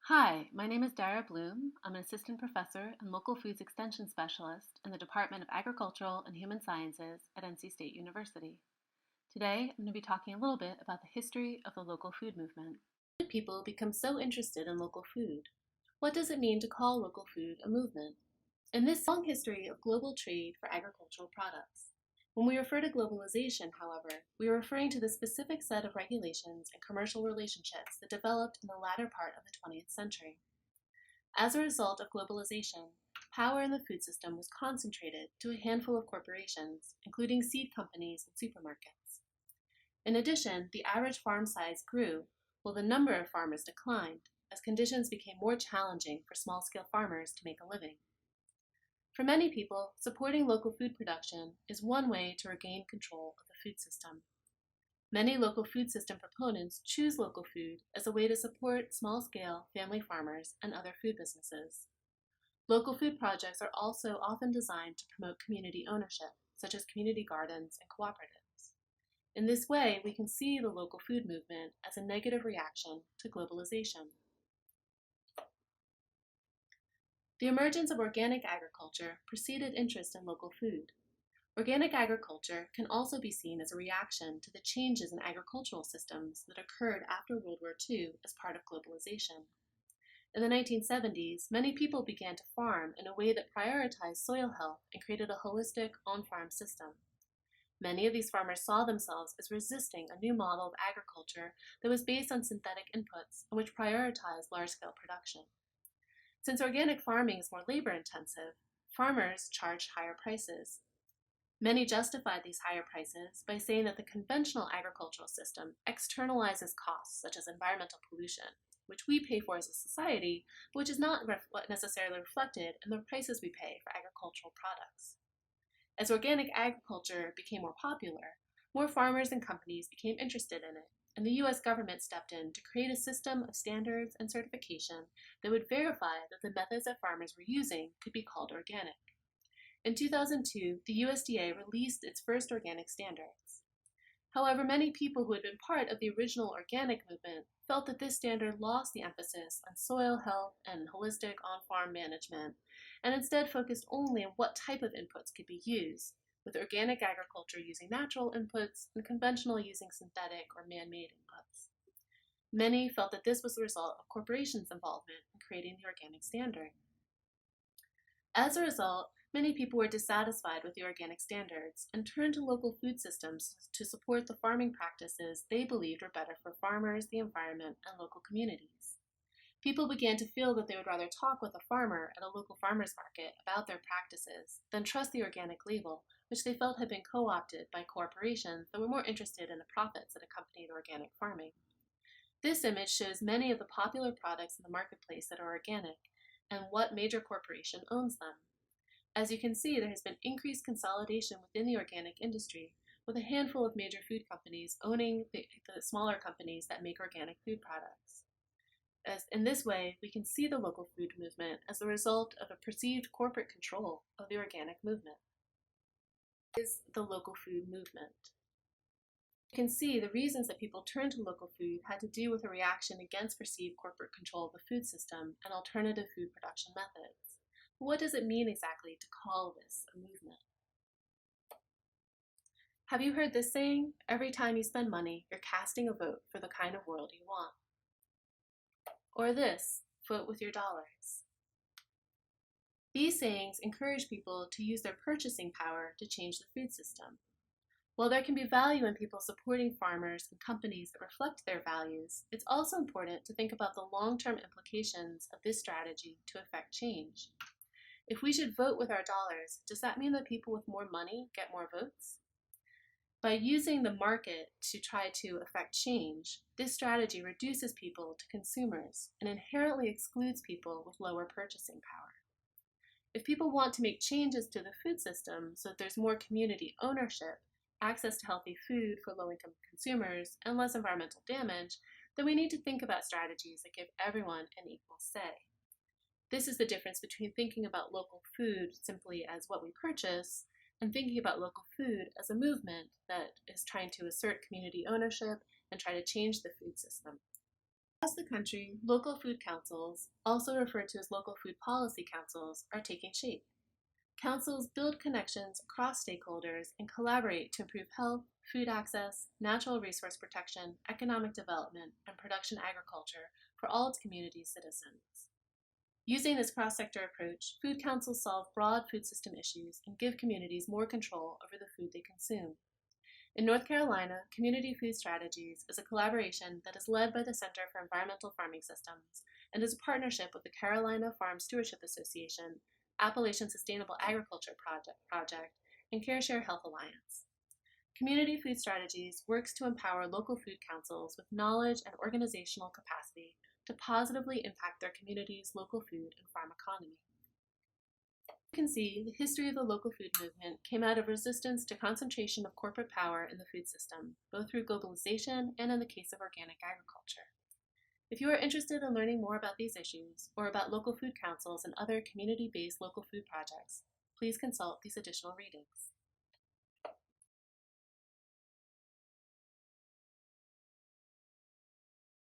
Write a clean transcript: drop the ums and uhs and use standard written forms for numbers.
Hi, my name is Dara Bloom. I'm an assistant professor and local foods extension specialist in the Department of Agricultural and Human Sciences at NC State University. Today, I'm going to be talking a little bit about the history of the local food movement. How did people become so interested in local food? What does it mean to call local food a movement? In this long history of global trade for agricultural products. When we refer to globalization, however, we are referring to the specific set of regulations and commercial relationships that developed in the latter part of the 20th century. As a result of globalization, power in the food system was concentrated to a handful of corporations, including seed companies and supermarkets. In addition, the average farm size grew, while the number of farmers declined, as conditions became more challenging for small-scale farmers to make a living. For many people, supporting local food production is one way to regain control of the food system. Many local food system proponents choose local food as a way to support small-scale family farmers and other food businesses. Local food projects are also often designed to promote community ownership, such as community gardens and cooperatives. In this way, we can see the local food movement as a negative reaction to globalization. The emergence of organic agriculture preceded interest in local food. Organic agriculture can also be seen as a reaction to the changes in agricultural systems that occurred after World War II as part of globalization. In the 1970s, many people began to farm in a way that prioritized soil health and created a holistic on-farm system. Many of these farmers saw themselves as resisting a new model of agriculture that was based on synthetic inputs and which prioritized large-scale production. Since organic farming is more labor-intensive, farmers charged higher prices. Many justified these higher prices by saying that the conventional agricultural system externalizes costs such as environmental pollution, which we pay for as a society, but which is not necessarily reflected in the prices we pay for agricultural products. As organic agriculture became more popular, more farmers and companies became interested in it, and the US government stepped in to create a system of standards and certification that would verify that the methods that farmers were using could be called organic. In 2002, the USDA released its first organic standards. However, many people who had been part of the original organic movement felt that this standard lost the emphasis on soil health and holistic on-farm management, and instead focused only on what type of inputs could be used, with organic agriculture using natural inputs and conventional using synthetic or man-made inputs. Many felt that this was the result of corporations' involvement in creating the organic standard. As a result, many people were dissatisfied with the organic standards and turned to local food systems to support the farming practices they believed were better for farmers, the environment, and local communities. People began to feel that they would rather talk with a farmer at a local farmers market about their practices than trust the organic label, which they felt had been co-opted by corporations that were more interested in the profits that accompanied organic farming. This image shows many of the popular products in the marketplace that are organic and what major corporation owns them. As you can see, there has been increased consolidation within the organic industry, with a handful of major food companies owning the smaller companies that make organic food products. In this way, we can see the local food movement as the result of a perceived corporate control of the organic movement. What is the local food movement? You can see the reasons that people turned to local food had to do with a reaction against perceived corporate control of the food system and alternative food production methods. But what does it mean exactly to call this a movement? Have you heard this saying? Every time you spend money, you're casting a vote for the kind of world you want. Or this, vote with your dollars. These sayings encourage people to use their purchasing power to change the food system. While there can be value in people supporting farmers and companies that reflect their values, it's also important to think about the long-term implications of this strategy to effect change. If we should vote with our dollars, does that mean that people with more money get more votes? By using the market to try to effect change, this strategy reduces people to consumers and inherently excludes people with lower purchasing power. If people want to make changes to the food system so that there's more community ownership, access to healthy food for low-income consumers, and less environmental damage, then we need to think about strategies that give everyone an equal say. This is the difference between thinking about local food simply as what we purchase and thinking about local food as a movement that is trying to assert community ownership and try to change the food system. Across the country, local food councils, also referred to as local food policy councils, are taking shape. Councils build connections across stakeholders and collaborate to improve health, food access, natural resource protection, economic development, and production agriculture for all its community citizens. Using this cross-sector approach, food councils solve broad food system issues and give communities more control over the food they consume. In North Carolina, Community Food Strategies is a collaboration that is led by the Center for Environmental Farming Systems and is a partnership with the Carolina Farm Stewardship Association, Appalachian Sustainable Agriculture Project, and CareShare Health Alliance. Community Food Strategies works to empower local food councils with knowledge and organizational capacity to positively impact their community's local food and farm economy. You can see the history of the local food movement came out of resistance to concentration of corporate power in the food system, both through globalization and in the case of organic agriculture. If you are interested in learning more about these issues or about local food councils and other community-based local food projects, please consult these additional readings.